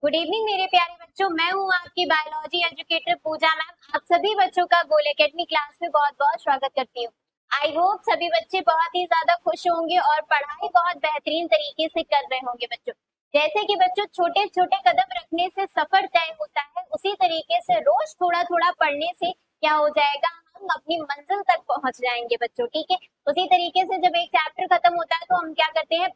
Good evening मेरे प्यारे बच्चों, मैं हूं आपकी बायोलॉजी एजुकेटर पूजा मैम। आप सभी बच्चों का गोल एकेडमी क्लास में बहुत बहुत स्वागत करती हूँ। आई होप सभी बच्चे बहुत ही ज्यादा खुश होंगे और पढ़ाई बहुत बेहतरीन तरीके से कर रहे होंगे बच्चों। जैसे कि बच्चों छोटे छोटे कदम रखने से सफर तय होता है, उसी तरीके से रोज थोड़ा थोड़ा पढ़ने से क्या हो जाएगा, हम अपनी मंजिल तक पहुंच जाएंगे बच्चों। ठीक है, उसी तरीके से जब एक चैप्टर खत्म होता है तो हम क्या करते हैं,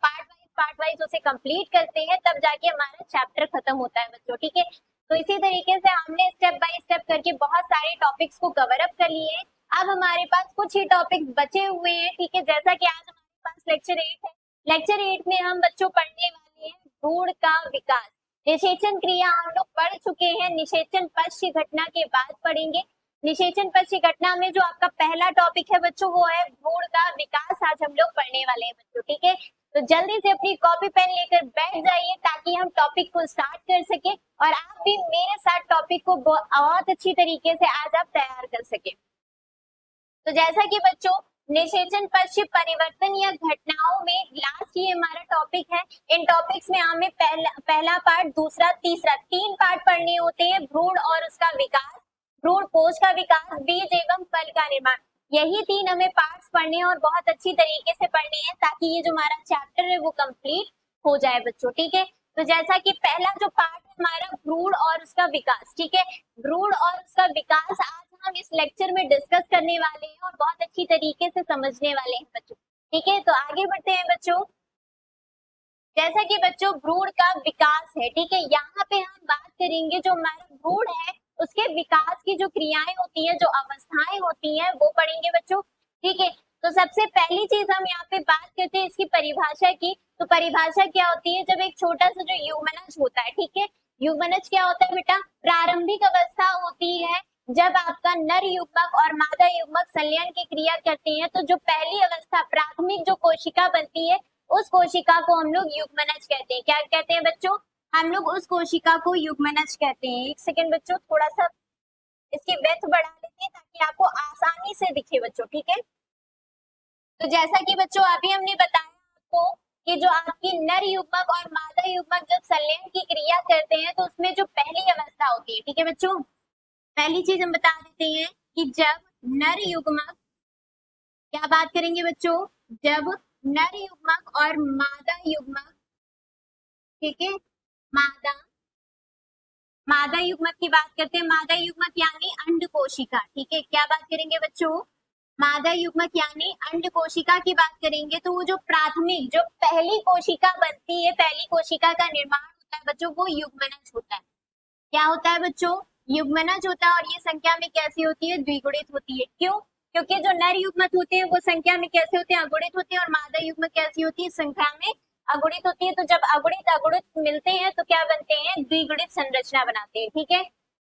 पार्ट वाइज उसे कंप्लीट करते हैं, तब जाके हमारा चैप्टर खत्म होता है बच्चों। ठीक है, तो इसी तरीके से हमने स्टेप बाय स्टेप करके बहुत सारे टॉपिक्स को कवर अप कर लिए हैं। अब हमारे पास कुछ ही टॉपिक्स बचे हुए हैं। ठीक है, जैसा कि आज हमारे पास लेक्चर 8 है। लेक्चर 8 में हम बच्चों पढ़ने वाले हैं भ्रूण का विकास। निषेचन क्रिया हम लोग पढ़ चुके हैं, निषेचन पश्च घटना के बाद पढ़ेंगे। निषेचन पश्च घटना में जो आपका पहला टॉपिक है बच्चों, वो है भ्रूण का विकास। आज हम लोग पढ़ने वाले हैं बच्चों। ठीक है, तो जल्दी से अपनी कॉपी पेन लेकर बैठ जाइए ताकि हम टॉपिक को स्टार्ट कर सके और आप भी मेरे साथ टॉपिक को बहुत अच्छी तरीके से आज आप तैयार कर सके। तो जैसा कि बच्चों निषेचन पश्च परिवर्तन या घटनाओं में लास्ट ये हमारा टॉपिक है। इन टॉपिक्स में हमें पहला पार्ट, दूसरा, तीसरा, 3 पार्ट पढ़ने होते हैं। भ्रूण और उसका विकास, भ्रूण कोश का विकास, बीज एवं फल का निर्माण। यही 3 हमें पार्ट्स पढ़ने और बहुत अच्छी तरीके से पढ़ने हैं ताकि ये जो हमारा चैप्टर है वो कंप्लीट हो जाए बच्चों। ठीक है, तो जैसा कि पहला जो पार्ट है हमारा भ्रूण और उसका विकास। ठीक है, भ्रूण और उसका विकास आज हम इस लेक्चर में डिस्कस करने वाले हैं और बहुत अच्छी तरीके से समझने वाले हैं बच्चों। ठीक है, तो आगे बढ़ते हैं बच्चों। जैसा कि बच्चों भ्रूण का विकास है, ठीक है, यहाँ पे हम बात करेंगे जो हमारा भ्रूण है उसके विकास की जो क्रियाएं होती हैं, जो अवस्थाएं होती हैं, वो पढ़ेंगे बच्चों। ठीक है, तो सबसे पहली चीज हम यहाँ पे बात करते हैं इसकी परिभाषा की। तो परिभाषा क्या होती है, जब एक छोटा सा जो युग्मनज होता है, ठीक है, युग्मनज क्या होता है बेटा, प्रारंभिक अवस्था होती है जब आपका नर युग्मक और मादा युग्मक संलयन की क्रिया करते हैं। तो जो पहली अवस्था प्राथमिक जो कोशिका बनती है उस कोशिका को हम लोग युग्मनज कहते हैं। क्या कहते हैं बच्चों, हम लोग उस कोशिका को युग्मनज कहते हैं। एक सेकेंड बच्चों, थोड़ा सा इसकी विड्थ बढ़ा लेते हैं ताकि आपको आसानी से दिखे बच्चों। ठीक है, तो जैसा कि बच्चों अभी हमने बताया आपको कि जो आपकी नर युग्मक और मादा युग्मक जब संलयन की क्रिया करते हैं तो उसमें जो पहली अवस्था होती है, ठीक है बच्चों, पहली चीज हम बता देते हैं कि जब नर युग्मक, क्या बात करेंगे बच्चों, जब नर युग्मक और मादा युग्मक, ठीक है, मादा मादा युग्मक की बात करते हैं। मादा युग्मक यानी अंड कोशिका। ठीक है, क्या बात करेंगे बच्चों, मादा युग्मक यानी अंड कोशिका की बात करेंगे। तो वो जो प्राथमिक जो पहली कोशिका बनती है, पहली कोशिका का निर्माण होता है बच्चों, वो युग्मनज होता है। क्या होता है बच्चों, युग्मनज होता है। और ये संख्या में कैसी होती है, द्विगुणित होती है। क्यों, क्योंकि जो नर युग्मक होते हैं वो संख्या में कैसे होते हैं, अगुणित होते हैं, और मादा युग्मक कैसी होती है, संख्या में अगुणित होती है। तो जब अगुणित अगुणित मिलते हैं तो क्या बनते हैं, द्विगुणित संरचना बनाते हैं। ठीक है,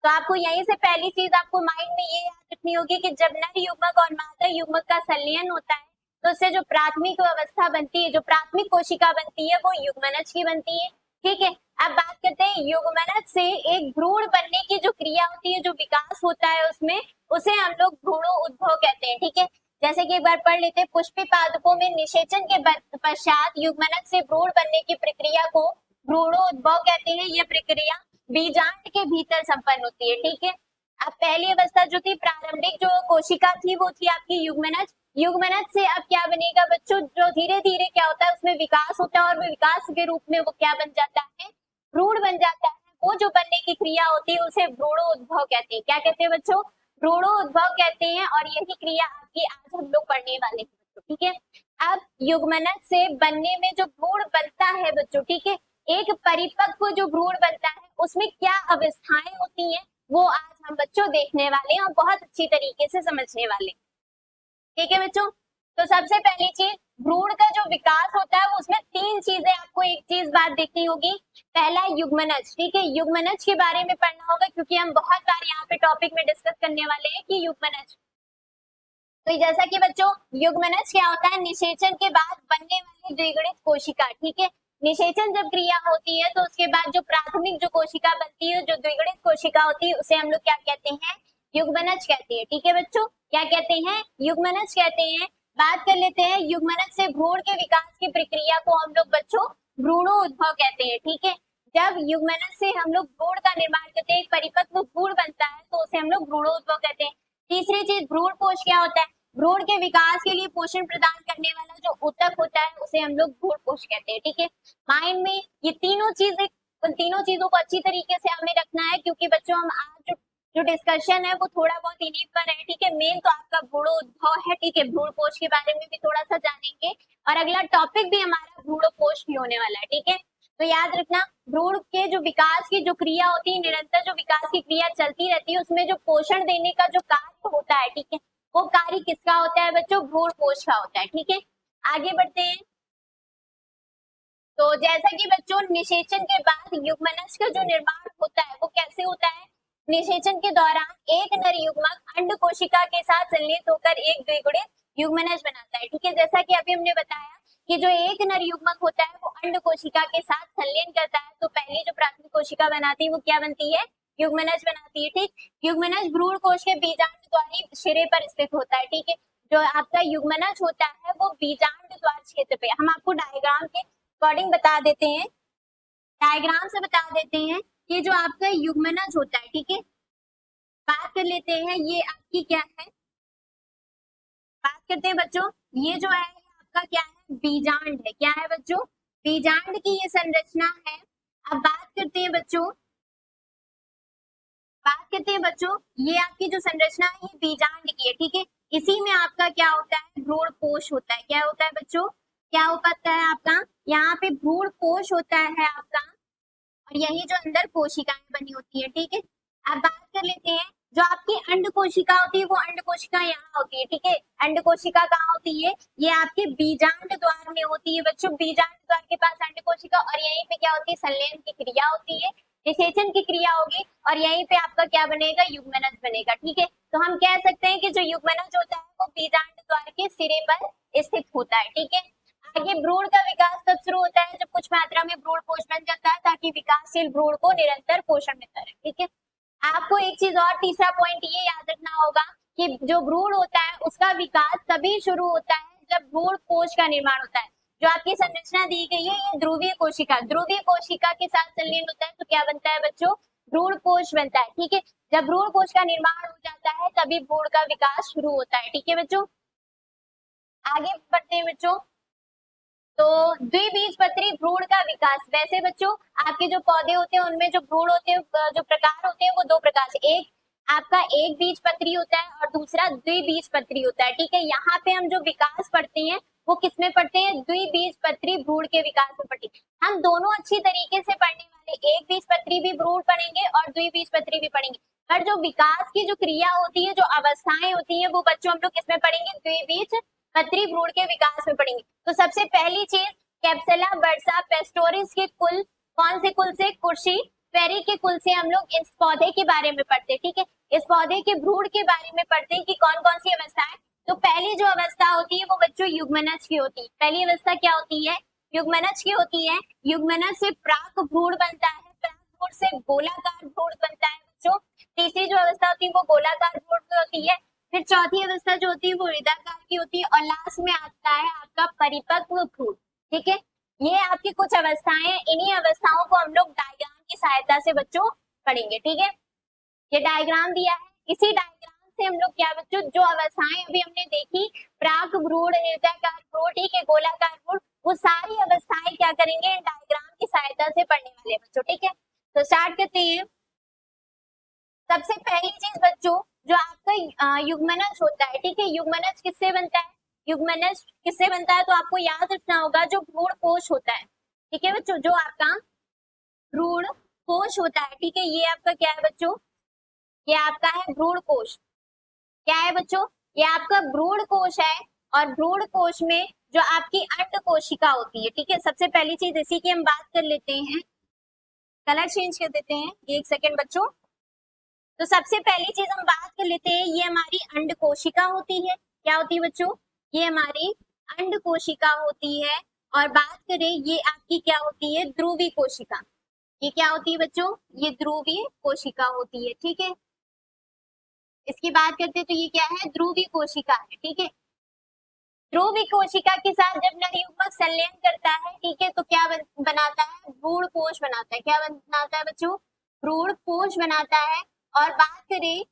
तो आपको यहीं से पहली चीज आपको माइंड में ये याद रखनी होगी कि जब नर युग्मक और मादा युग्मक का संलयन होता है तो उससे जो प्राथमिक अवस्था बनती है, जो प्राथमिक कोशिका बनती है, वो युग्मनज की बनती है। ठीक है, अब बात करते हैं युग्मनज से एक भ्रूण बनने की जो क्रिया होती है, जो विकास होता है उसमें, उसे हम लोग भ्रूणोद्भव कहते हैं। ठीक है, जैसे कि एक बार पढ़ लेते हैं, पुष्पी पादपों में निषेचन के पश्चात युग्मनज से भ्रूण बनने की प्रक्रिया को भ्रूणोद्भव कहते हैं। यह प्रक्रिया बीजांड के भीतर संपन्न होती है। ठीक है, अब पहली अवस्था जो थी, प्रारंभिक जो कोशिका थी, वो थी आपकी युग्मनज। युग्मनज से अब क्या बनेगा बच्चों, जो धीरे धीरे क्या होता है उसमें विकास होता है और वो विकास के रूप में वो क्या बन जाता है, भ्रूण बन जाता है। वो जो बनने की क्रिया होती है उसे भ्रूणोद्भव कहते हैं। क्या कहते हैं बच्चों, भ्रूणोद्भव कहते हैं। और यही क्रिया आपकी आज हम लोग पढ़ने वाले हैं बच्चों। ठीक है, अब युग्मनज से बनने में जो भ्रूण बनता है बच्चों, ठीक है, एक परिपक्व जो भ्रूण बनता है उसमें क्या अवस्थाएं होती हैं, वो आज हम बच्चों देखने वाले हैं और बहुत अच्छी तरीके से समझने वाले हैं। ठीक है बच्चों, तो सबसे पहली चीज, भ्रूण का जो विकास होता है वो उसमें 3 चीजें, आपको एक चीज बात देखनी होगी। पहला युग्मनज। ठीक है, युग्मनज के बारे में पढ़ना होगा क्योंकि हम बहुत बार यहाँ पे टॉपिक में डिस्कस करने वाले हैं कि युग्मनज। तो जैसा कि बच्चों युग्मनज क्या होता है, निषेचन के बाद बनने वाली द्विगुणित कोशिका। ठीक है, निषेचन जब क्रिया होती है तो उसके बाद जो प्राथमिक जो कोशिका बनती है, जो द्विगुणित कोशिका होती है, उसे हम लोग क्या कहते हैं, युग्मनज कहते हैं। ठीक है बच्चों, क्या कहते हैं, युग्मनज कहते हैं। बात कर लेते हैं युग्मनज से भ्रूण के विकास की प्रक्रिया को हम लोग बच्चों भ्रूणोद्भव कहते हैं। ठीक है, जब युग्मनज से हम लोग भ्रूण का निर्माण करते हैं, एक परिपक्व भ्रूण बनता है तो उसे हम लोग भ्रूणोद्भव कहते हैं। तीसरी चीज भ्रूण कोश क्या होता है? भ्रूण के विकास के लिए पोषण प्रदान करने वाला जो ऊतक होता है उसे हम लोग भ्रूण कोश कहते हैं। ठीक है, माइंड में ये तीनों चीजें, उन तीनों चीजों को अच्छी तरीके से हमें रखना है, क्योंकि बच्चों हम आज जो डिस्कशन है वो थोड़ा बहुत इन्हीं पर है। ठीक है, मेन तो आपका भ्रूणोद्भव है। ठीक है, भ्रूण कोश के बारे में भी थोड़ा सा जानेंगे और अगला टॉपिक भी हमारा भ्रूण कोश भी होने वाला है। ठीक है, तो याद रखना भ्रूण के जो विकास की जो क्रिया होती है, निरंतर जो विकास की क्रिया चलती रहती है, उसमें जो पोषण देने का जो कार्य होता है, ठीक है, वो कार्य किसका होता है बच्चों? भ्रूण कोश का होता है। ठीक है, आगे बढ़ते हैं। तो जैसा कि बच्चों निषेचन के बाद युग्मनज का जो निर्माण होता है वो कैसे होता है? निषेचन के दौरान एक नर युग्मक अंड कोशिका के साथ संलयित होकर एक द्विगुणित युग्मनज बनाता है। ठीक है, जैसा कि अभी हमने बताया कि जो एक नर युग्मक होता है वो अंड कोशिका के साथ संलयन करता है, तो पहली जो प्राथमिक कोशिका बनाती है वो क्या बनती है? युग्मनज बनाती है। ठीक, युग्मनज भ्रूण कोश के बीजांड द्वारी सिरे पर स्थित होता है। ठीक है, जो आपका युग्मनज होता है वो बीजांड द्वार क्षेत्र पे, हम आपको डायग्राम के अकॉर्डिंग बता देते हैं, डायग्राम से बता देते हैं कि जो आपका युग्मनज होता है, ठीक है, बात कर लेते हैं ये आपकी क्या है, बात करते हैं बच्चों, ये जो है ये आपका क्या है? बीजांड है। क्या है बच्चों? बीजांड की ये संरचना है। अब बात करते हैं बच्चों, ये आपकी जो संरचना है ये बीजांड की है। ठीक है, इसी में आपका क्या होता है? भ्रूण कोश होता है। क्या होता है बच्चों? क्या होता है आपका? यहाँ पे भ्रूण कोश होता है आपका, और यही जो अंदर कोशिकाएं बनी होती है। ठीक है, अब बात कर लेते हैं जो आपकी अंड कोशिका होती है वो अंड कोशिका यहाँ होती है। ठीक है, अंड कोशिका कहाँ होती है? ये आपके बीजांड द्वार में होती है बच्चों, बीजांड द्वार के पास अंड कोशिका, और यहीं पे क्या होती है? संलयन की क्रिया होती है, निषेचन की क्रिया होगी, और यहीं पे आपका क्या बनेगा? युग्मनज बनेगा। ठीक है, तो हम कह सकते हैं कि जो युग्मनज होता है वो बीजांड द्वार के सिरे पर स्थित होता है। ठीक है, आगे भ्रूण का विकास तब शुरू होता है जब कुछ मात्रा में भ्रूण कोश बन जाता है, ताकि विकासशील भ्रूण को निरंतर पोषण मिलता रहे। ठीक है, आपको एक चीज और, तीसरा पॉइंट ये याद रखना होगा कि जो भ्रूण होता है उसका विकास तभी शुरू होता है जब भ्रूण कोश का निर्माण होता है। जो आपकी संरचना दी गई है ये ध्रुवीय कोशिका के साथ संलयन होता है, तो क्या बनता है बच्चों? भ्रूण कोश बनता है। ठीक है, जब भ्रूण कोश का निर्माण हो जाता है तभी भ्रूण का विकास शुरू होता है। ठीक है बच्चों, आगे बढ़ते हैं बच्चों। तो द्विबीजपत्री भ्रूण का विकास, वैसे बच्चों आपके जो पौधे होते हैं उनमें जो भ्रूण होते हैं, जो प्रकार होते हैं वो दो प्रकार से, एक आपका एक बीजपत्री होता है और दूसरा द्विबीजपत्री होता है। ठीक है, यहाँ पे हम जो विकास पढ़ते हैं वो किसमें पढ़ते हैं? द्विबीजपत्री भ्रूण के विकास में पढ़ते हैं। हम दोनों अच्छी तरीके से पढ़ने वाले, एक बीजपत्री भी भ्रूण पढ़ेंगे और द्विबीजपत्री भी पढ़ेंगे, पर जो विकास की जो क्रिया होती है, जो अवस्थाएं होती है, वो बच्चों हम लोग किसमें पढ़ेंगे? द्विबीजपत्री भ्रूण के विकास में पढ़ेंगे। तो सबसे पहली चीज, कैप्सुला बर्सा पेस्टोरिस के कुल, कौन से कुल से? कुर्सी फेरी के कुल से हम लोग इस पौधे के बारे में पढ़ते हैं। ठीक है, इस पौधे के भ्रूण के बारे में पढ़ते हैं कि कौन कौन सी अवस्था है। तो पहली जो अवस्था होती है वो बच्चों युग्मनज की होती है। पहली अवस्था क्या होती है? युग्मनज की होती है। युग्मनज से प्राक भ्रूण बनता है, प्राक भ्रूण से गोलाकार भ्रूण बनता है बच्चों। तीसरी जो अवस्था होती है वो गोलाकार भ्रूण की होती है। फिर चौथी अवस्था जो होती है वो हृदयाकार की होती है, और लास्ट में आता है आपका परिपक्व भ्रूण। ठीक है, ये आपकी कुछ अवस्थाएं, इन्हीं अवस्थाओं को हम लोग डायग्राम की सहायता से बच्चों पढ़ेंगे। ठीक है, ये डायग्राम दिया है, इसी डायग्राम से हम लोग क्या बच्चों, जो अवस्थाएं अभी हमने देखी, प्राक भ्रूण, हृदयाकार भ्रूण, ठीक है, गोलाकार भ्रूण, वो सारी अवस्थाएं क्या करेंगे? डायग्राम की सहायता से पढ़ने वाले बच्चों। ठीक है, तो स्टार्ट करते हैं। सबसे पहली चीज बच्चों, जो आपका युग्मनज होता है, ठीक है, युग्मनज किससे बनता है? युग्मनज किससे बनता है? तो आपको याद रखना होगा जो भ्रूण कोश होता है। ठीक है बच्चों, जो आपका भ्रूण कोश होता है, ठीक है, ये आपका क्या है बच्चों? ये आपका है भ्रूण कोश। क्या है बच्चों? ये आपका भ्रूण कोश है, और भ्रूण कोश में जो आपकी अंड कोशिका होती है, ठीक है, सबसे पहली चीज इसी की हम बात कर लेते हैं, कलर चेंज कर देते हैं, एक सेकेंड बच्चों। तो सबसे पहली चीज हम बात कर लेते हैं, ये हमारी अंड कोशिका होती है। क्या होती है बच्चों? ये हमारी अंड कोशिका होती है, और बात करें ये आपकी क्या होती है? ध्रुवीय कोशिका। ये क्या होती है बच्चों? ये ध्रुवीय कोशिका होती है। ठीक है, इसकी बात करते हैं तो ये क्या है? ध्रुवीय कोशिका है। ठीक है, ध्रुवीय कोशिका के साथ जब नर युग्मक संलयन करता है, ठीक है, तो क्या बनाता है? भ्रूण कोश बनाता है। क्या बनाता है बच्चों? भ्रूण कोश बनाता है। और बात करें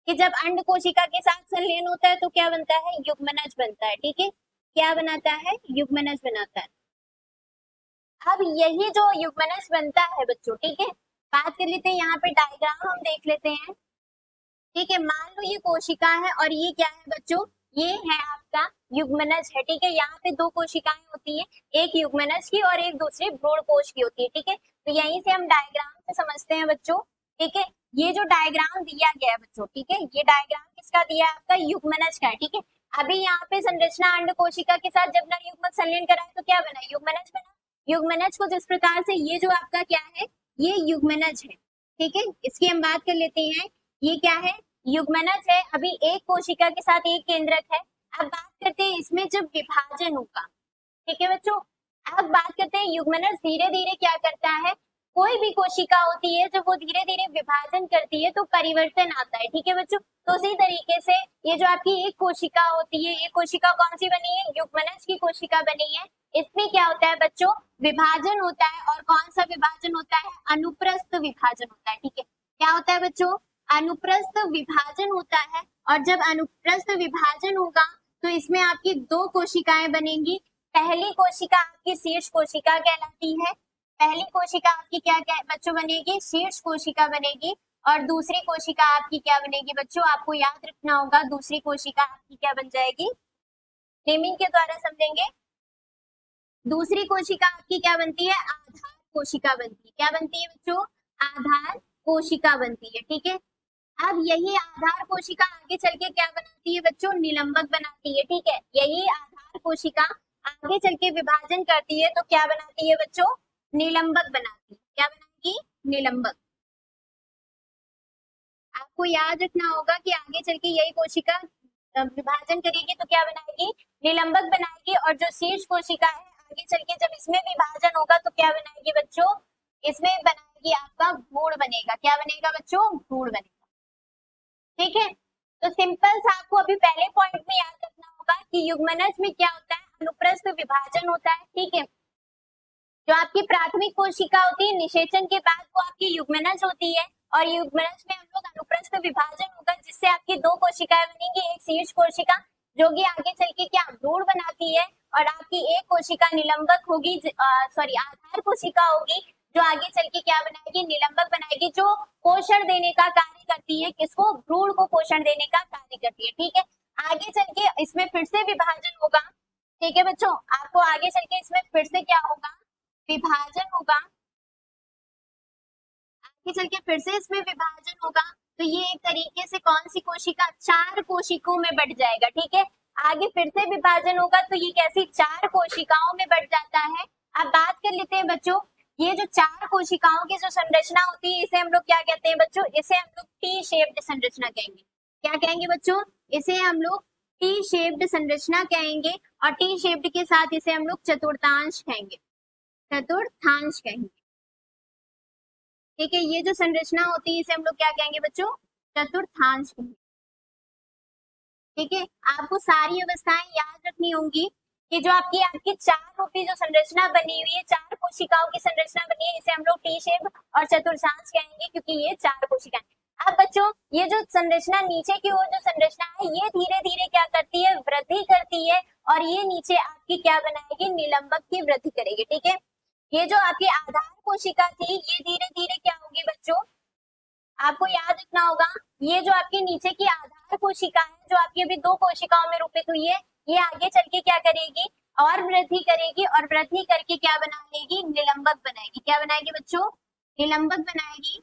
कि जब अंड कोशिका के साथ संलयन होता है तो क्या बनता है? युग्मनज बनता है। ठीक है, क्या बनाता है? युग्मनज बनाता है। अब यही जो युग्मनज बनता है बच्चों, ठीक है, बात कर लेते हैं, यहाँ पे डायग्राम हम देख लेते हैं। ठीक है, मान लो ये कोशिका है और ये क्या है बच्चों? ये है आपका युग्मनज है। ठीक है, यहाँ पे दो कोशिकाएं होती है, एक युग्मनज की और एक दूसरी भ्रूण कोश की होती है। ठीक है, तो यहीं से हम डायग्राम से समझते हैं बच्चों। ठीक है, ये जो डायग्राम दिया गया है बच्चों, ठीक है, ये डायग्राम किसका दिया है? आपका युग्मनज का है। ठीक है, अभी यहाँ पे संरचना अंड कोशिका के साथ जब नर युग्मक संलयन कराए तो क्या बना? युग्मनज बना। युग्मनज को जिस प्रकार से ये जो आपका क्या है? ये युग्मनज है। ठीक है, इसकी हम बात कर लेते हैं। ये क्या है? युग्मनज है। अभी एक कोशिका के साथ एक केंद्रक है। अब बात करते हैं इसमें जब विभाजन होगा। ठीक है बच्चों, अब बात करते हैं युग्मनज धीरे धीरे क्या करता है? कोई भी कोशिका होती है जब वो धीरे धीरे विभाजन करती है तो परिवर्तन आता है। ठीक है बच्चों, तो उसी तरीके से ये जो आपकी एक कोशिका होती है, एक कोशिका कौन सी बनी है? युग्मनज की कोशिका बनी है। इसमें क्या होता है बच्चों? विभाजन होता है। और कौन सा विभाजन होता है? अनुप्रस्थ विभाजन होता है। ठीक है, क्या होता है बच्चों? अनुप्रस्थ विभाजन होता है। और जब अनुप्रस्थ विभाजन होगा तो इसमें आपकी दो कोशिकाएं बनेंगी। पहली कोशिका आपकी शीर्ष कोशिका कहलाती है। पहली कोशिका आपकी क्या क्या बच्चों बनेगी? शीर्ष कोशिका बनेगी। और दूसरी कोशिका आपकी क्या बनेगी बच्चों? आपको याद रखना होगा, दूसरी कोशिका आपकी क्या बन जाएगी? नेमिंग के द्वारा समझेंगे। दूसरी कोशिका आपकी क्या बनती है? आधार कोशिका बनती है। क्या बनती है बच्चों? आधार कोशिका बनती है। ठीक है, अब यही आधार कोशिका आगे चल के क्या बनाती है बच्चों? निलंबक बनाती है। ठीक है, यही आधार कोशिका आगे चल के विभाजन करती है तो क्या बनाती है बच्चों? निलंबक बनाती है। क्या बनाएगी? निलंबक। आपको याद रखना होगा कि आगे चल के यही कोशिका विभाजन करेगी तो क्या बनाएगी? निलंबक बनाएगी। और जो शीर्ष कोशिका है आगे चल के जब इसमें विभाजन होगा तो क्या बनाएगी बच्चों? इसमें बनाएगी आपका भ्रूण बनेगा। क्या बनेगा बच्चों? भ्रूण बनेगा। ठीक है, तो सिंपल सा आपको अभी पहले पॉइंट में याद रखना होगा कि युग्मनज में क्या होता है? अनुप्रस्थ विभाजन होता है। ठीक है, जो आपकी प्राथमिक कोशिका होती है निषेचन के बाद वो आपकी युग्मनज होती है। और युग्मनज में हम लोग अनुप्रस्थ विभाजन होगा जिससे आपकी दो कोशिकाएं बनेंगी, एक शीर्ष कोशिका जो कि आगे चल के क्या? भ्रूण बनाती है। और आपकी एक कोशिका निलंबक होगी, सॉरी आधार कोशिका होगी जो आगे चल के क्या बनाएगी? निलंबक बनाएगी, जो पोषण देने का कार्य करती है। किसको? भ्रूण को पोषण देने का कार्य करती है। ठीक है, आगे चल के इसमें फिर से विभाजन होगा। ठीक है बच्चों, आपको आगे चल के इसमें फिर से क्या होगा? विभाजन होगा। आगे चल के फिर से इसमें विभाजन होगा तो ये एक तरीके से कौन सी कोशिका? चार कोशिकाओं में बढ़ जाएगा। ठीक है, आगे फिर से विभाजन होगा तो ये कैसी? चार कोशिकाओं में बढ़ जाता है। अब बात कर लेते हैं बच्चों, ये जो चार कोशिकाओं की जो संरचना होती है इसे हम लोग क्या कहते हैं बच्चों? इसे हम लोग टी शेप्ड संरचना कहेंगे। क्या कहेंगे बच्चों? इसे हम लोग टी शेप्ड संरचना कहेंगे। और टी शेप्ड के साथ इसे हम लोग चतुर्थांश कहेंगे। चतुर्थांश कहेंगे। ठीक है, ये जो संरचना होती है इसे हम लोग क्या कहेंगे बच्चों? चतुर्थांश कहेंगे। ठीक है, आपको सारी अवस्थाएं याद रखनी होंगी कि जो आपकी चार रूपी जो संरचना बनी हुई है, चार कोशिकाओं की संरचना बनी है, इसे हम लोग टी शेप और चतुर्थांश कहेंगे क्योंकि ये चार कोशिकाएं। अब बच्चों ये जो संरचना नीचे की ओर जो संरचना है ये धीरे धीरे क्या करती है? वृद्धि करती है। और ये नीचे आपकी क्या बनाएगी? निलंबक की वृद्धि करेगी। ठीक है, ये जो आपकी आधार कोशिका थी ये धीरे धीरे क्या होगी बच्चों? आपको याद रखना होगा, ये जो आपके नीचे की आधार कोशिका है जो आपकी अभी दो कोशिकाओं में रूपित हुई है, ये आगे चल के क्या करेगी? और वृद्धि करेगी। और वृद्धि करके क्या बना लेगी? निलंबक बनाएगी। क्या बनाएगी बच्चों? निलंबक बनाएगी।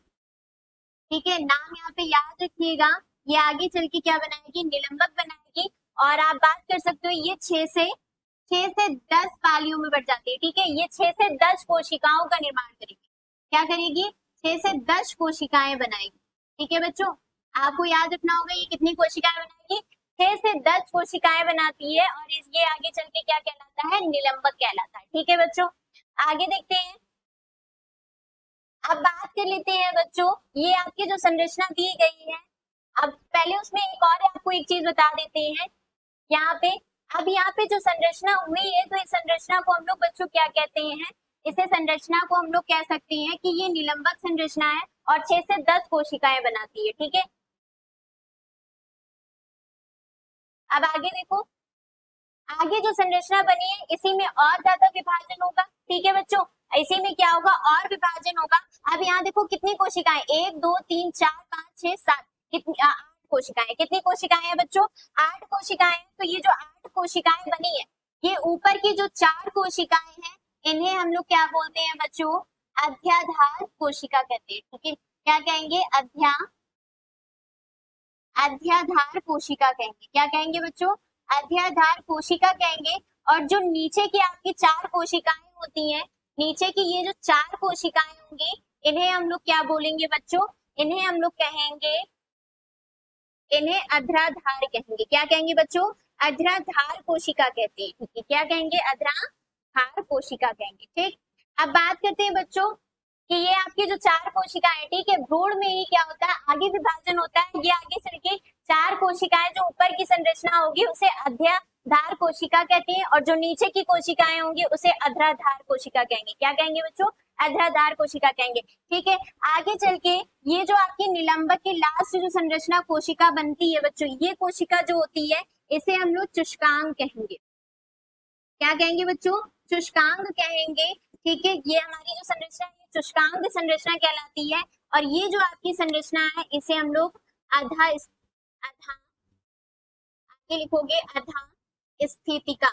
ठीक है, नाम यहाँ पे याद रखिएगा, ये आगे चल के क्या बनाएगी? निलंबक बनाएगी। और आप बात कर सकते हो ये 6 से 10 पालियों में बढ़ जाती है। ठीक है, ये 6 से 10 कोशिकाओं का निर्माण करेगी। क्या करेगी? 6 से 10 कोशिकाएं बनाएगी। ठीक है बच्चों, आपको याद रखना होगा ये कितनी कोशिकाएं बनाएगी? 6 से 10 कोशिकाएं बनाती है। और ये आगे चल के क्या कहलाता है? निलंबक कहलाता है। ठीक है बच्चों, आगे देखते हैं। अब बात कर लेते हैं बच्चों, ये आपकी जो संरचना दी गई है, अब पहले उसमें एक और आपको एक चीज बता देते हैं यहाँ पे। अब यहाँ पे जो संरचना हुई है तो इस संरचना को हम लोग बच्चों क्या कहते हैं? इसे संरचना को हम लोग कह सकते हैं कि ये निलंबक संरचना है और 6 से 10 कोशिकाएं बनाती है। ठीक है, अब आगे देखो, आगे जो संरचना बनी है इसी में और ज्यादा विभाजन होगा। ठीक है बच्चों, इसी में क्या होगा, और विभाजन होगा। अब यहाँ देखो कितनी कोशिकाएं, 1 2 3 4 5 6 7, कितनी 8 कोशिकाएं। कितनी कोशिकाएं हैं बच्चों, 8 कोशिकाएं। तो ये जो 8 कोशिकाएं बनी है, ये ऊपर की जो 4 कोशिकाएं हैं इन्हें हम लोग क्या बोलते हैं बच्चों, अध्याधार कोशिका कहते हैं। ठीक है, क्या कहेंगे, अध्याधार कोशिका कहेंगे। क्या कहेंगे बच्चों, अध्याधार कोशिका कहेंगे। और जो नीचे की आपकी 4 कोशिकाएं होती हैं, नीचे की ये जो 4 कोशिकाएं होंगी इन्हें हम लोग क्या बोलेंगे बच्चों, इन्हें हम लोग कहेंगे, इन्हें अध्याधार कहेंगे। क्या कहेंगे बच्चों, अध्याधार कोशिका कहते हैं। ठीक है, क्या कहेंगे, अध्याधार कोशिका कहेंगे। ठीक, अब बात करते हैं बच्चों कि ये आपकी जो 4 कोशिकाएं, ठीक है, भ्रूण में ही क्या होता है, आगे विभाजन होता है। ये आगे चल के 4 कोशिकाएं जो ऊपर की संरचना होगी उसे अध्याधार कोशिका कहती है, और जो नीचे की कोशिकाएं होंगी उसे अध्याधार कोशिका कहेंगे। क्या कहेंगे बच्चों, अध्याधार कोशिका कहेंगे। ठीक है, आगे चल के ये जो आपकी निलंबक की लास्ट जो संरचना कोशिका बनती है बच्चों, ये कोशिका जो होती है इसे हम लोग चुष्कांग कहेंगे। क्या कहेंगे बच्चों, चुष्कांग कहेंगे। ठीक है, ये हमारी जो संरचना है चुष्कांग संरचना कहलाती है। और ये जो आपकी संरचना है इसे हम लोग आगे लिखोगे अधा स्फीतिका,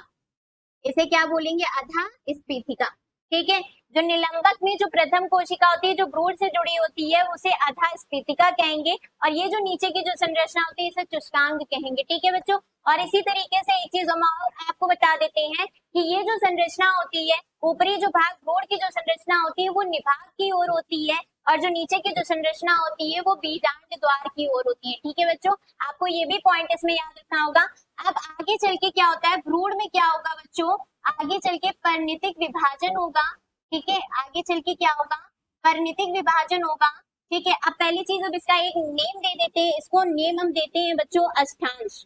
इसे क्या बोलेंगे, अधा स्फीतिका। ठीक है, जो निलंबक में जो प्रथम कोशिका होती है जो भ्रूण से जुड़ी होती है उसे अधा स्फीतिका कहेंगे, और ये जो नीचे की जो संरचना होती है इसे चुष्कांग कहेंगे। ठीक है बच्चों, और इसी तरीके से एक चीज हम आपको बता देते हैं कि ये जो संरचना होती है, ऊपरी जो भाग भ्रूण की जो संरचना होती है वो निभाग की ओर होती है, और जो नीचे की जो संरचना होती है वो बीजांड द्वार की ओर होती है। ठीक है बच्चों, आपको ये भी पॉइंट इसमें याद रखना होगा। अब आगे चल के क्या होता है, भ्रूण में क्या होगा बच्चों, आगे चल के परिणितिक विभाजन होगा। ठीक है, आगे चल के क्या होगा, परिणितिक विभाजन होगा। ठीक है, अब पहली चीज अब इसका एक नेम दे देते हैं, इसको नेम हम देते हैं बच्चों अष्टांश।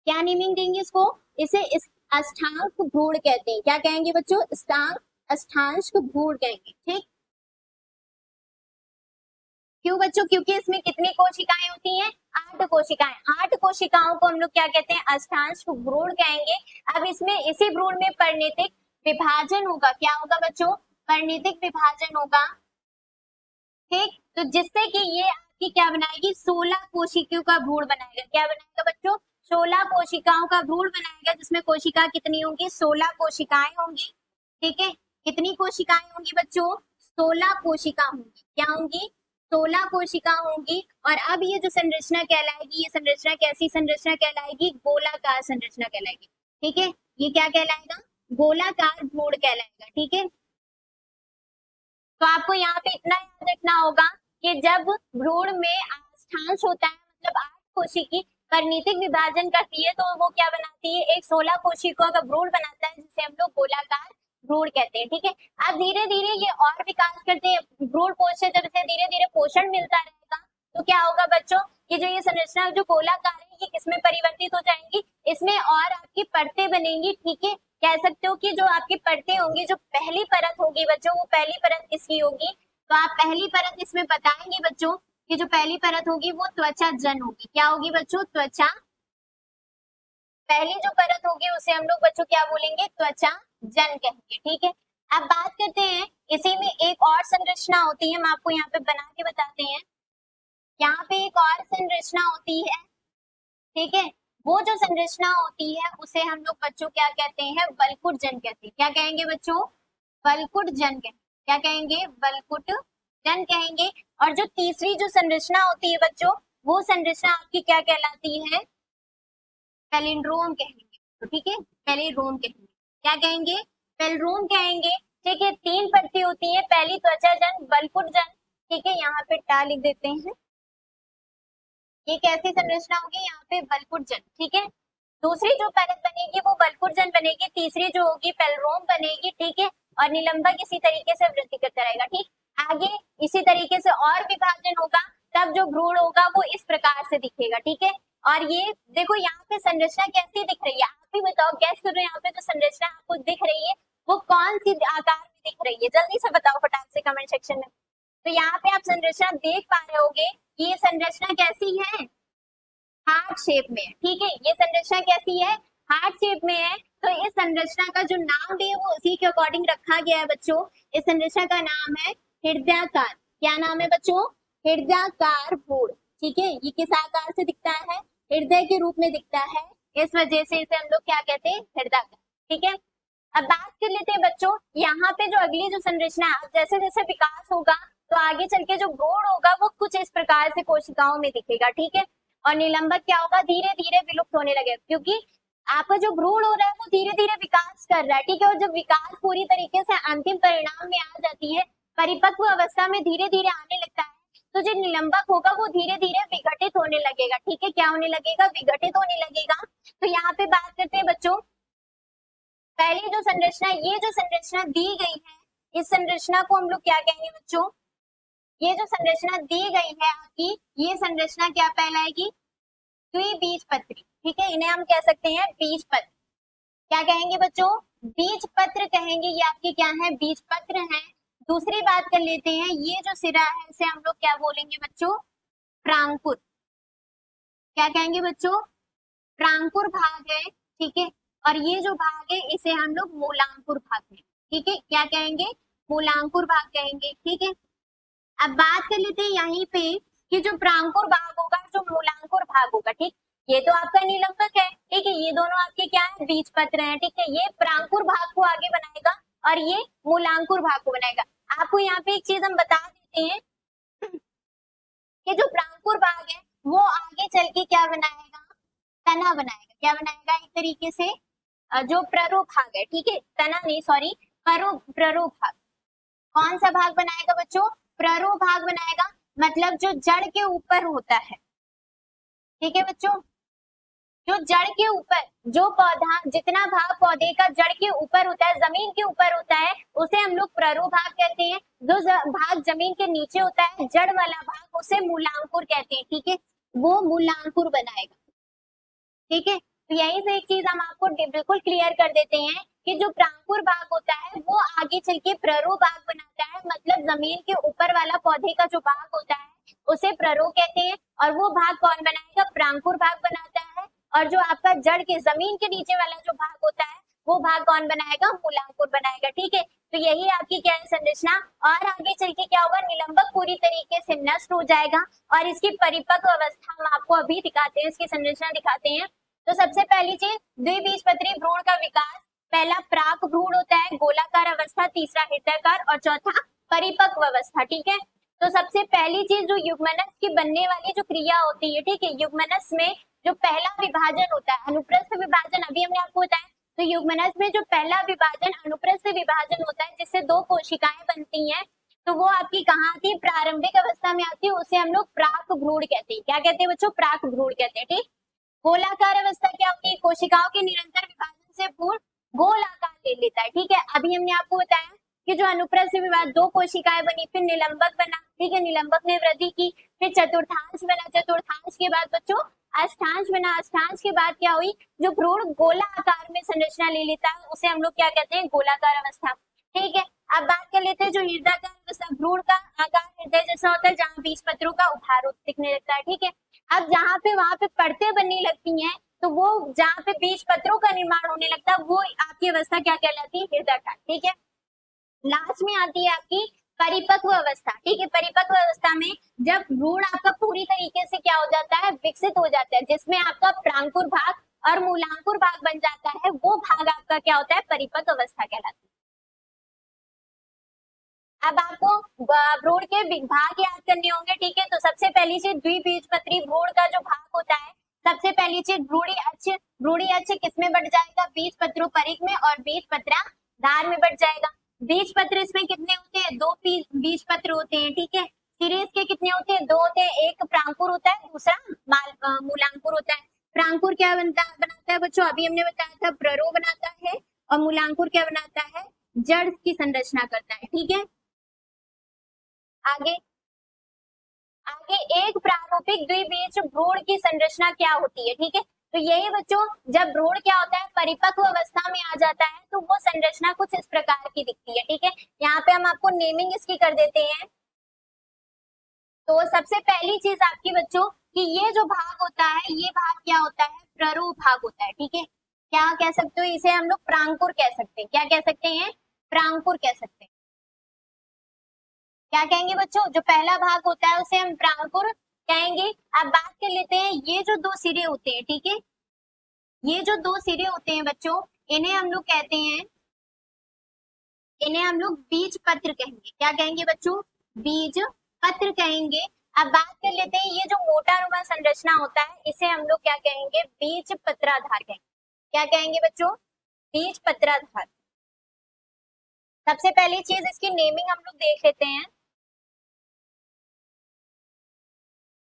क्या नेमिंग देंगे इसको, इसे इस अष्टांक भ्रूण कहते हैं। क्या कहेंगे बच्चों, अष्टांश भ्रूण कहेंगे। ठीक, क्यों बच्चों, क्योंकि इसमें कितनी कोशिकाएं होती हैं, 8 कोशिकाएं। 8 कोशिकाओं को हम लोग क्या कहते हैं, अष्टांश भ्रूण कहेंगे। अब इसमें इसी भ्रूण में परिणितिक विभाजन होगा। क्या होगा बच्चों, परिणितिक विभाजन होगा। ठीक, तो जिससे कि ये आपकी क्या बनाएगी, 16 कोशिकाओं का भ्रूण बनाएगा। क्या बनाएगा बच्चों, 16 कोशिकाओं का भ्रूण बनाएगा, जिसमें कोशिका कितनी होंगी, 16 कोशिकाएं होंगी। ठीक है, कितनी कोशिकाएं होंगी बच्चों, 16 कोशिका होंगी। क्या होंगी, 16 कोशिका होंगी। और अब ये जो संरचना कहलाएगी, ये संरचना कैसी संरचना कहलाएगी, गोलाकार संरचना कहलाएगी। ठीक है, ये क्या कहलाएगा, गोलाकार भ्रूण कहलाएगा। ठीक है, तो आपको यहाँ पे इतना याद रखना होगा कि जब भ्रूण में अष्टांश होता है, मतलब 8 कोशिकी परिणितिक विभाजन करती है, तो वो क्या बनाती है, एक 16 कोशिकाओं का भ्रूण बनाता है, जिसे हम लोग गोलाकार भ्रूण कहते हैं। ठीक है, अब धीरे धीरे ये और विकास करते हैं, भ्रूण पोष से जब इसे धीरे धीरे पोषण मिलता रहेगा तो क्या होगा बच्चों, कि जो ये संरचना जो गोलाकार है ये किसमें परिवर्तित हो जाएंगी, इसमें और आपकी परतें बनेंगी। ठीक है, कह सकते हो कि जो आपकी परतें होंगी, जो पहली परत होगी बच्चों, वो पहली परत किसकी होगी, तो आप पहली परत इसमें बताएंगे बच्चों कि जो पहली परत होगी वो त्वचा जन होगी। क्या होगी बच्चों, त्वचा, पहली जो परत होगी उसे हम लोग बच्चों क्या बोलेंगे, त्वचा जन कहेंगे। ठीक है, अब बात करते हैं इसी में एक और संरचना होती है, हम आपको यहाँ पे बना के बताते हैं। यहाँ पे एक और संरचना होती है। ठीक है, वो जो संरचना होती है उसे हम लोग बच्चों क्या कहते हैं, वल्कुट जन कहते हैं। क्या कहेंगे बच्चों, वल्कुट जन कहेंगे। क्या कहेंगे, वल्कुट जन कहेंगे। और जो तीसरी जो संरचना होती है बच्चों, वो संरचना आपकी क्या कहलाती है, पैलिंड्रोम कहेंगे। तो ठीक है, पैलिंड्रोम कहेंगे। क्या कहेंगे, पैलिंड्रोम कहेंगे। ठीक है, 3 परतें होती है, पहली त्वचा जन, वल्कुट जन। ठीक है, यहाँ पे टा लिख देते हैं। ये कैसी संरचना होगी, यहाँ पे वल्कुट जन। ठीक है, दूसरी जो परत बनेगी वो वल्कुट जन बनेगी, तीसरी जो होगी पैलिंड्रोम बनेगी। ठीक है, और निलंबक इसी तरीके से वृद्धि करता रहेगा। ठीक, आगे इसी तरीके से और विभाजन होगा, तब जो भ्रूण होगा वो इस प्रकार से दिखेगा। ठीक है, और ये देखो यहाँ पे संरचना कैसी दिख रही है, आप भी बताओ, गैस करो, यहाँ पे जो संरचना आपको दिख रही है वो कौन सी आकार में दिख दिख रही है? जल्दी से बताओ फटाक से कमेंट सेक्शन में। तो यहाँ पे आप संरचना देख पा रहे होगे कि ये संरचना कैसी है, हार्ट शेप में है, ठीक है। ये संरचना कैसी है, हार्ट शेप में है। तो इस संरचना का जो नाम भी है वो उसी के अकॉर्डिंग रखा गया है बच्चों। इस संरचना का नाम है हृदयाकार। क्या नाम है बच्चों, हृदयाकार भ्रूण, ठीक है। ये किस आकार से दिखता है, हृदय के रूप में दिखता है, इस वजह से इसे हम लोग क्या कहते हैं, हृदयाकार, ठीक है। अब बात कर लेते हैं बच्चों, यहाँ पे जो अगली जो संरचना है, जैसे जैसे विकास होगा तो आगे चल के जो भ्रूण होगा वो कुछ इस प्रकार से कोशिकाओं में दिखेगा, ठीक है। और निलंबक क्या होगा, धीरे धीरे विलुप्त होने लगेगा, क्योंकि आपका जो भ्रूण हो रहा है वो धीरे धीरे विकास कर रहा है, ठीक है। और जब विकास पूरी तरीके से अंतिम परिणाम में आ जाती है, परिपक्व अवस्था में धीरे धीरे आने लगता है, तो जो निलंबक होगा वो धीरे धीरे विघटित होने लगेगा, ठीक है। क्या होने लगेगा, विघटित होने लगेगा। तो यहाँ पे बात करते हैं बच्चों, पहली जो संरचना, ये जो संरचना दी गई है, इस संरचना को हम लोग क्या कहेंगे बच्चों, ये जो संरचना दी गई है आपकी, ये संरचना क्या कहलाएगी, द्विबीजपत्री, ठीक है। इन्हें हम कह सकते हैं बीजपत्र। क्या कहेंगे बच्चों, बीजपत्र कहेंगे, ये आपके क्या है, बीजपत्र हैं। दूसरी बात कर लेते हैं, ये जो सिरा है इसे हम लोग क्या बोलेंगे बच्चों, प्रांकुर। क्या कहेंगे बच्चों, प्रांकुर भाग है, ठीक है। और ये जो भाग है इसे हम लोग मूलांकुर भाग कहेंगे, ठीक है। क्या कहेंगे, मूलांकुर भाग कहेंगे, ठीक है। अब बात कर लेते हैं यहीं पे कि जो प्रांकुर भाग होगा, जो मूलांकुर भाग होगा, ठीक, ये तो आपका निलंबक है, ठीक है। ये दोनों आपके क्या है, बीजपत्र हैं, ठीक है। ये प्रांकुर भाग को आगे बनाएगा और ये मूलांकुर भाग को बनाएगा। आपको यहाँ पे एक चीज हम बता देते हैं कि जो प्रांकुर भाग है वो आगे चल के क्या बनाएगा, तना बनाएगा। क्या बनाएगा, एक तरीके से जो प्ररो भाग है, ठीक है, तना नहीं, सॉरी, प्ररो भाग। कौन सा भाग बनाएगा बच्चों, प्ररो भाग बनाएगा, मतलब जो जड़ के ऊपर होता है, ठीक है बच्चों। जो जड़ के ऊपर, जो पौधा, जितना भाग पौधे का जड़ के ऊपर होता है, जमीन के ऊपर होता है, उसे हम लोग प्ररो भाग कहते हैं। जो भाग जमीन के नीचे होता है, जड़ वाला भाग, उसे मूलांकुर कहते हैं, ठीक है। वो मूलांकुर बनाएगा, ठीक है। तो यहीं से एक चीज हम आपको बिल्कुल क्लियर कर देते हैं कि जो प्रांकुर भाग होता है वो आगे चल के प्ररो भाग बनाता है, मतलब जमीन के ऊपर वाला पौधे का जो भाग होता है उसे प्ररो कहते हैं। और वो भाग कौन बनाएगा, प्रांकुर भाग बनाता है। और जो आपका जड़ के जमीन के नीचे वाला जो भाग होता है वो भाग कौन बनाएगा, मूलांकुर बनाएगा, ठीक है। तो यही आपकी क्या है, संरचना। और आगे चल के क्या होगा, निलंबक पूरी तरीके से नष्ट हो जाएगा और इसकी परिपक्व अवस्था हम आपको अभी दिखाते हैं, इसकी संरचना दिखाते हैं। तो सबसे पहली चीज, द्विबीजपत्री भ्रूण का विकास, पहला प्राक भ्रूण होता है, गोलाकार अवस्था, तीसरा हृदयाकार और चौथा परिपक्व अवस्था, ठीक है। तो सबसे पहली चीज जो युग्मनस की बनने वाली जो क्रिया होती है, ठीक है, युग्मनस में जो पहला विभाजन होता है, अनुप्रस्थ विभाजन, अभी हमने आपको बताया। तो युग्मनस में जो पहला विभाजन अनुप्रस्थ विभाजन होता है, जिससे दो कोशिकाएं बनती हैं, तो वो आपकी कहाँ आती है, प्रारंभिक अवस्था में आती है, उसे हम लोग प्राक भ्रूण कहते हैं। क्या कहते हैं बच्चों, प्राक भ्रूण कहते हैं, ठीक। गोलाकार अवस्था क्या होती है, कोशिकाओं के निरंतर विभाजन से भ्रूण गोल आकार ले लेता है, ठीक है। अभी हमने आपको बताया कि जो अनुप्रस्थ विभाजन, दो कोशिकाएं बनी, फिर निलंबक बना, ठीक है, निलंबक ने वृद्धि की, फिर चतुर्थांश बना, चतुर्थांश के बाद बच्चों अष्टांश बना, अष्टांश के बाद क्या हुई, जो भ्रूण गोला आकार में संरचना ले लेता है उसे हम लोग क्या कहते हैं, गोलाकार अवस्था, ठीक है। अब बात कर लेते हैं जो हृदयाकार अवस्था, भ्रूण का आकार हृदय जैसा होता है, जहाँ बीजपत्रों का उभार दिखने लगता है, ठीक है। अब जहाँ पे वहां पे परतें बनने लगती हैं, तो वो जहाँ पे बीजपत्रों का निर्माण होने लगता है, वो आपकी अवस्था क्या कहलाती है, हृदयाकार, ठीक है। लास्ट में आती है आपकी परिपक्व अवस्था, ठीक है। परिपक्व अवस्था में जब भ्रूण आपका पूरी तरीके से क्या हो जाता है, विकसित हो जाता है, जिसमें आपका प्रांकुर भाग और मूलांकुर भाग बन जाता है, वो भाग आपका क्या होता है, परिपक्व अवस्था कहलाता है। अब आपको भ्रूण के भाग याद करने होंगे, ठीक है। तो सबसे पहली चीज, द्विबीजपत्री भ्रूण का जो भाग होता है, सबसे पहली चीज भ्रूणी अक्ष। भ्रूणी अक्ष किसमें बढ़ जाएगा, बीजपत्रों परिक में, और बीजपत्राधार में बढ़ जाएगा। बीजपत्र इसमें कितने होते हैं, दो बीजपत्र होते हैं, ठीक है। सीरीज के कितने होते हैं, दो होते हैं, एक प्रांकुर होता है, दूसरा मूलांकुर होता है। प्रांकुर क्या बनाता है बच्चों, अभी हमने बताया था, प्ररो बनाता है, और मूलांकुर क्या बनाता है, जड़ की संरचना करता है, ठीक है। आगे आगे एक प्रारूपिक द्विबीज भ्रूण की संरचना क्या होती है, ठीक है। तो यही बच्चों, जब भ्रूण क्या होता है, परिपक्व अवस्था में आ जाता है, तो वो संरचना कुछ इस प्रकार की दिखती है, ठीक है। यहाँ पे हम आपको नेमिंग इसकी कर देते हैं। तो सबसे पहली चीज आपकी बच्चों कि ये जो भाग होता है, ये भाग क्या होता है, प्ररूप भाग होता है। ठीक है, क्या कह सकते हो, इसे हम लोग प्रांकुर कह सकते हैं। क्या कह सकते हैं, प्रांकुर कह सकते हैं। क्या कहेंगे बच्चों, जो पहला भाग होता है उसे हम प्रांकुर कहेंगे। अब बात कर लेते हैं, ये जो दो सिरे होते हैं, ठीक है, ये जो दो सिरे होते हैं बच्चों, इन्हें हम लोग कहते हैं, इन्हें हम लोग बीज पत्र कहेंगे। क्या कहेंगे बच्चों, बीज पत्र कहेंगे। अब बात कर लेते हैं, ये जो मोटानुमा संरचना होता है, इसे हम लोग क्या कहेंगे, बीज पत्राधार कहेंगे। क्या कहेंगे बच्चों, बीज पत्राधार। सबसे पहली चीज इसकी नेमिंग हम लोग देख लेते हैं।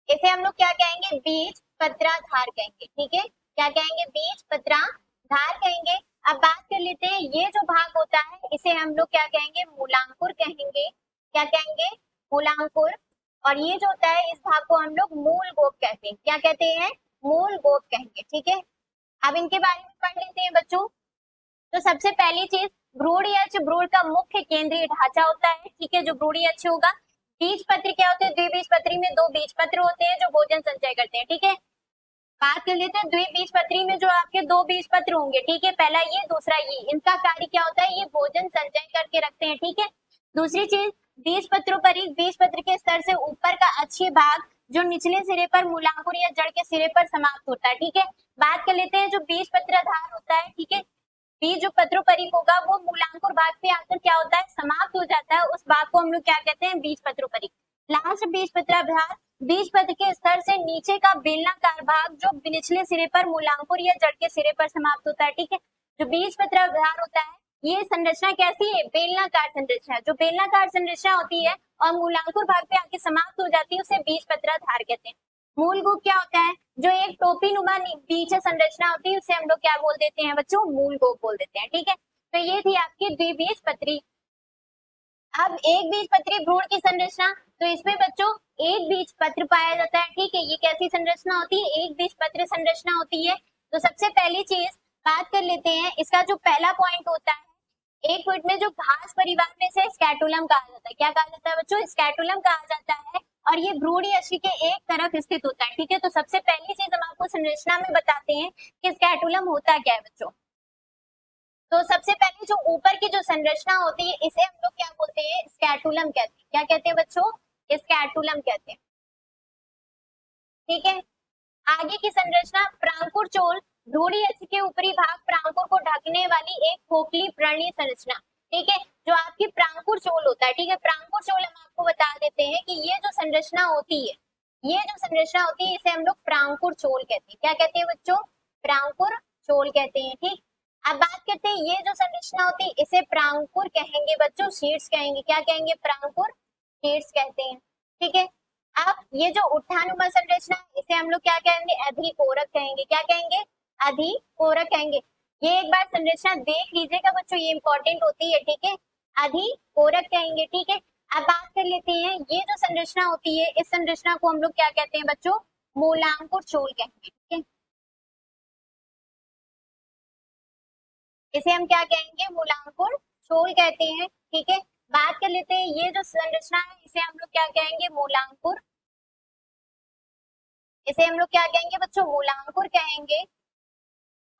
इसे हम लोग क्या कहेंगे, बीज पत्राधार कहेंगे। ठीक है, क्या कहेंगे, बीज पत्राधार कहेंगे। अब बात कर लेते हैं, ये जो भाग होता है इसे हम लोग क्या कहेंगे, मूलांकुर कहेंगे। क्या कहेंगे, मूलांकुर। और ये जो होता है, इस भाग को हम लोग मूल गोप कहते हैं। क्या कहते हैं, मूल गोप कहेंगे। ठीक है, अब इनके बारे में पढ़ लेते हैं बच्चों। तो सबसे पहली चीज, भ्रूण भ्रूण का मुख्य केंद्रीय ढांचा होता है। ठीक है, जो भ्रूण होगा। बीज पत्र क्या होते हैं, द्विबीजपत्री में दो बीज पत्र होते हैं जो भोजन संचय करते हैं। ठीक है, बात कर लेते हैं द्विबीजपत्री में जो आपके दो बीज पत्र होंगे। ठीक है, पहला ये, दूसरा ये, इनका कार्य क्या होता है, ये भोजन संचय करके रखते हैं। ठीक है, दूसरी चीज, बीज पत्रों पर ही बीज पत्र के स्तर से ऊपर का अच्छी भाग जो निचले सिरे पर मूलांकुर या जड़ के सिरे पर समाप्त होता है। ठीक है, बात कर लेते हैं, जो बीज पत्राधार होता है, ठीक है, बीज जो पत्रोपरिक होगा वो मूलांकुर भाग पे आकर क्या होता है, समाप्त हो जाता है। उस भाग को हम लोग क्या कहते हैं, बीज पत्रोपरिक। लास्ट बीज पत्राधार, बीज पत्र के स्तर से नीचे का बेलनाकार भाग जो निचले सिरे पर मूलांकुर या जड़ के सिरे पर समाप्त होता है। ठीक है, जो बीज पत्राधार होता है, ये संरचना कैसी है, बेलनाकार संरचना। जो बेलनाकार संरचना होती है और मूलांकुर भाग पे आके समाप्त हो जाती है, उसे बीज पत्राधार कहते हैं। मूल गोप क्या होता है, जो एक टोपी नुमा बीज संरचना होती है, उसे हम लोग क्या बोल देते हैं बच्चों, मूल गोप बोल देते हैं। ठीक है, तो ये थी आपकी द्विबीजपत्री। अब एक बीजपत्री भ्रूण की संरचना, तो इसमें बच्चों एक बीज पत्र पाया जाता है। ठीक है, ये कैसी संरचना होती है, एक बीज पत्र संरचना होती है। तो सबसे पहली चीज बात कर लेते हैं, इसका जो पहला पॉइंट होता है, एक फुट में जो घास परिवार में से स्कैटुलम कहा जाता है। क्या कहा जाता है बच्चों, स्कैटुलम कहा जाता है। और ये भ्रूणीयशी के एक तरफ स्थित होता है। ठीक है, तो सबसे पहली चीज हम आपको संरचना में बताते हैं कि स्कैटुलम होता क्या है बच्चों। तो सबसे पहले जो ऊपर की जो संरचना होती है, इसे हम लोग क्या बोलते हैं, स्कैटुलम कहते हैं। क्या कहते हैं बच्चों, स्कैटुलम कहते हैं। ठीक है, आगे की संरचना, प्रांकुर चोल, भ्रूणीयशी के ऊपरी भाग प्रांकुर को ढकने वाली एक खोखली पर्णीय संरचना। ठीक है, जो आपकी प्रांकुर चोल होता है। ठीक है, प्रांकुर चोल हम आपको बता देते हैं कि ये जो संरचना होती है, ये जो संरचना होती है, इसे हम लोग प्रांकुर चोल कहते हैं। क्या कहते हैं बच्चों, प्रांकुर चोल कहते हैं। ठीक, अब बात करते हैं, ये जो संरचना होती है, इसे प्रांकुर कहेंगे बच्चों, शीट्स कहेंगे। क्या कहेंगे, प्रांकुर शीट्स कहते हैं। ठीक है, अब ये जो उत्थानुमा संरचना है, इसे हम लोग क्या कहेंगे, अधिकोरक कहेंगे। क्या कहेंगे, अधिकोरक कहेंगे। ये एक बार संरचना देख लीजिएगा बच्चों, ये इंपॉर्टेंट होती है। ठीक है, अधिकोरक कहेंगे। ठीक है, अब बात कर लेते हैं, ये जो संरचना होती है, इस संरचना को हम लोग क्या कहते हैं बच्चों, मूलांकुर चोल कहेंगे। ठीक है, इसे हम क्या कहेंगे, मूलांकुर चोल कहते हैं। ठीक है, बात कर लेते हैं, ये जो संरचना है, इसे हम लोग क्या कहेंगे, मूलांकुर। इसे हम लोग क्या कहेंगे बच्चों, मूलांकुर कहेंगे।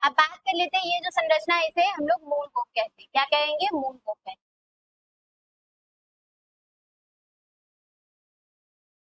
अब बात कर लेते हैं, ये जो संरचना है, इसे हम लोग मूल गोप कहते हैं। क्या कहेंगे, मूल गोप कहते हैं।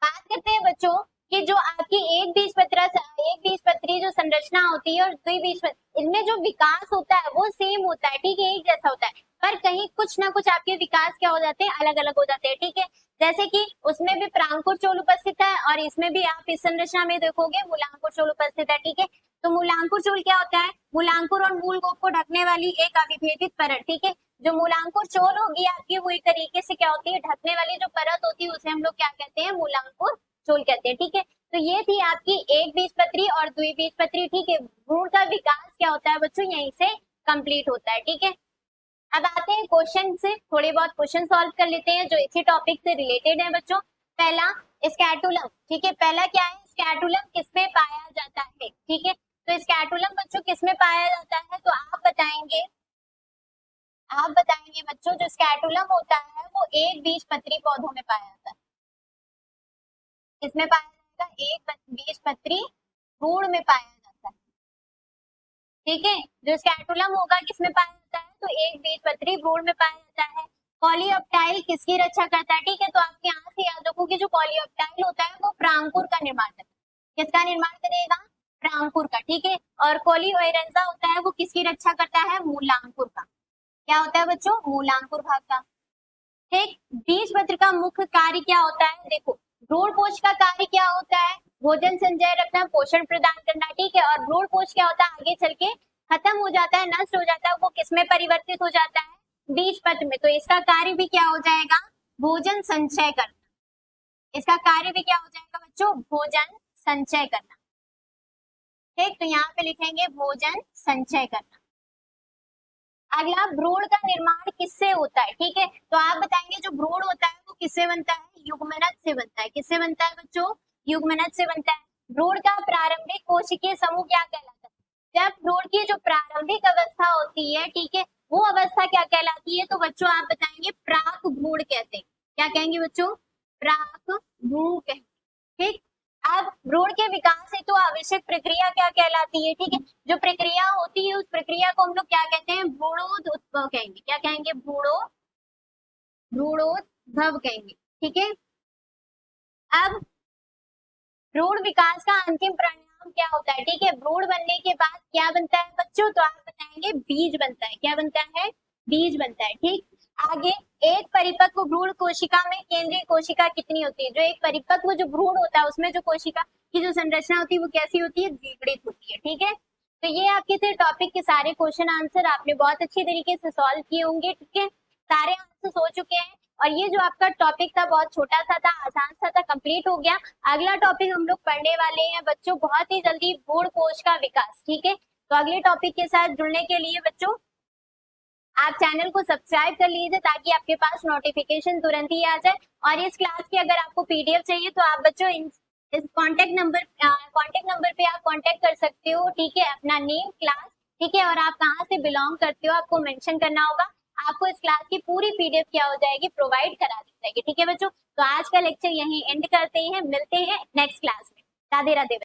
बात करते हैं बच्चों कि जो आपकी एक बीजपत्री जो संरचना होती है और द्विबीजपत्री, इनमें जो विकास होता है वो सेम होता है। ठीक है, एक जैसा होता है, पर कहीं कुछ ना कुछ आपके विकास क्या हो जाते हैं, अलग अलग हो जाते हैं। ठीक है, जैसे कि उसमें भी प्रांकुर चोल उपस्थित है और इसमें भी आप इस संरचना में देखोगे मूलांकुर चोल उपस्थित है। ठीक है, तो मूलांकुर चोल क्या होता है, मूलांकुर और मूल गोप को ढकने वाली एक अविभेदित परत। ठीक है, जो मूलांकुर चोल होगी आपकी, वो एक तरीके से क्या होती है, ढकने वाली जो परत होती है, उसे हम लोग क्या कहते हैं, मूलांकुर चोल कहते हैं। ठीक है, तो ये थी आपकी एक बीजपत्री और द्विबीजपत्री। ठीक है, भ्रूण का विकास क्या होता है बच्चों, यहीं से कंप्लीट होता है। ठीक है, अब आते हैं क्वेश्चन से, थोड़े बहुत क्वेश्चन सॉल्व कर लेते हैं जो इसी टॉपिक से रिलेटेड है बच्चों। पहला, स्कैटुलम। ठीक है, पहला क्या है, स्कैटुलम किसमें पाया जाता है। ठीक है, तो स्कैटुलम बच्चों किसमें पाया जाता है, तो आप बताएंगे आप बताएंगे बच्चों, जो स्कैटुलम होता है वो एक बीजपत्री पौधों में पाया जाता है। किसमें पाया जाएगा? एक बीजपत्री भ्रूण में पाया जाता है। ठीक है, जो स्कैटुलम होगा किसमें पाया जाता है? तो एक बीजपत्री भ्रूण में पाया जाता है। कॉलीऑप्टाइल किसकी रक्षा करता है? ठीक है, तो आपके यहाँ से याद रखो कि जो कॉलीऑप्टाइल होता है वो प्रांकुर का निर्माण करता है। किसका निर्माण करेगा? प्रांकुर का। ठीक है, और कोलीओरेंजा होता है वो किसकी रक्षा करता है? मूलांकुर का। क्या होता है बच्चों? मूलांकुर भाग का। ठीक, बीजपत्र का मुख्य कार्य क्या होता है? देखो, भ्रूणपोष का कार्य क्या होता है? भोजन संचय रखना, पोषण प्रदान करना। ठीक है, और भ्रूणपोष क्या होता है? आगे चल के खत्म हो जाता है, नष्ट हो जाता है, वो किसमें परिवर्तित हो जाता है? बीजपत्र में। तो इसका कार्य भी क्या हो जाएगा? भोजन संचय करना। इसका कार्य भी क्या हो जाएगा बच्चों? भोजन संचय करना। ठीक, तो यहाँ पे लिखेंगे भोजन संचय करना। अगला, भ्रूण का निर्माण किससे होता है? ठीक है, तो आप बताएंगे जो भ्रूण होता है वो किससे बनता है? युग्मनज से बनता है। किससे बनता है बच्चों? युग्मनज से बनता है। भ्रूण का प्रारंभिक कोशिकीय समूह क्या कहलाता है? जब भ्रूण की जो प्रारंभिक अवस्था होती है, ठीक है, वो अवस्था क्या कहलाती है? तो बच्चों आप बताएंगे प्राक भ्रूण कहते हैं। क्या कहेंगे बच्चों? प्राक भ्रूण कहते हैं। ठीक, अब भ्रूण के विकास हेतु आवश्यक प्रक्रिया क्या कहलाती है? ठीक है, जो प्रक्रिया होती है उस प्रक्रिया को हम लोग क्या कहते हैं? भ्रूणोद्भव कहेंगे। क्या कहेंगे? भ्रूणोद्भव कहेंगे। ठीक है, अब भ्रूण विकास का अंतिम परिणाम क्या होता है? ठीक है, भ्रूण बनने के बाद क्या बनता है बच्चों? तो आप बताएंगे बीज बनता है। क्या बनता है? बीज बनता है। ठीक, आगे, एक परिपक्व भ्रूण कोशिका में केंद्रीय कोशिका कितनी होती है? जो एक परिपक्व जो भ्रूण होता है उसमें जो कोशिका की जो संरचना होती है वो कैसी होती है? द्विगुणित होती है। ठीक है, तो ये आपके थे टॉपिक के सारे क्वेश्चन आंसर, आपने बहुत अच्छी तरीके से सॉल्व किए होंगे। ठीक है, सारे आंसर हो चुके हैं, और ये जो आपका टॉपिक था बहुत छोटा सा था, आसान सा था, कंप्लीट हो गया। अगला टॉपिक हम लोग पढ़ने वाले हैं बच्चों बहुत ही जल्दी, भ्रूण कोश का विकास। ठीक है, तो अगले टॉपिक के साथ जुड़ने के लिए बच्चों आप चैनल को सब्सक्राइब कर लीजिए ताकि आपके पास नोटिफिकेशन तुरंत ही आ जाए। और इस क्लास की अगर आपको पीडीएफ चाहिए तो आप बच्चों इस कांटेक्ट नंबर पे आप कांटेक्ट कर सकते हो। ठीक है, अपना नेम, क्लास, ठीक है, और आप कहाँ से बिलोंग करते हो आपको मेंशन करना होगा। आपको इस क्लास की पूरी पीडीएफ क्या हो जाएगी? प्रोवाइड करा दी जाएगी। ठीक है बच्चों, तो आज का लेक्चर यहीं एंड करते हैं, मिलते हैं नेक्स्ट क्लास में। राधे राधे।